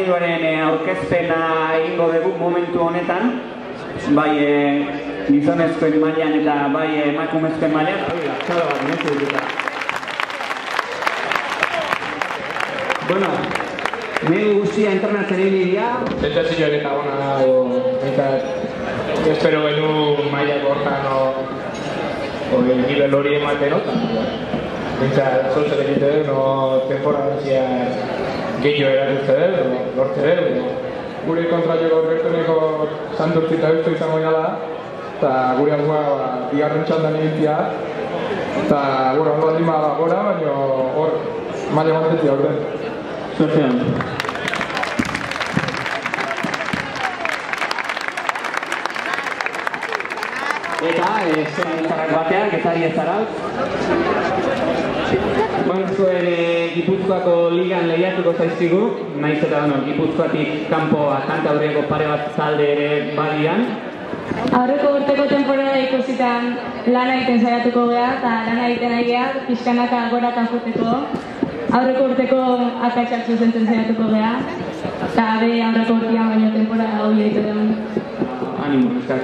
saioaren aurkezpena egingo dugu momentu honetan, bai gizonezkoen mailan eta bai emakumezkoen mailan. Bueno, negu guztia entrenatzen egin dira. Sentsazioak eta ona dago, eta espero benu mailak hortan nivel hori ematen otan. Eta zozer egite du, temporada gehiago erabiltze du, lortze du. Gure kontraioko bertoneko santurtzita eustu izango gala, eta gure algua bigarren txandan egitea, eta gure ondo aldima da gora, baina hor maila batetia orden. Zuertean. Eta, zarak batean, getari ez zara. Zuen Gipuzkoako ligan lehiatuko zaizkigu, nahiz eta Gipuzkoatik kanpoa Kantabriako pare bat talde ere badian. Aurreko urteko temporada ikusitan lana egiten saiatuko geha, eta lana egiten ari geha, pixkanaka goraka joteko. Aurreko urteko akatsak zuzentzen saiatuko geha, eta aurreko urtean baino temporada hori egiten dugu. Animo, eskak.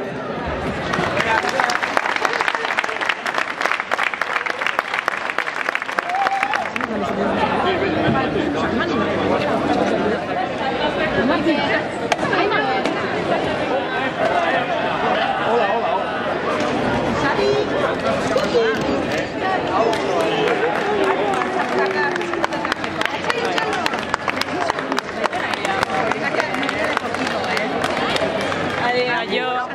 Adiós.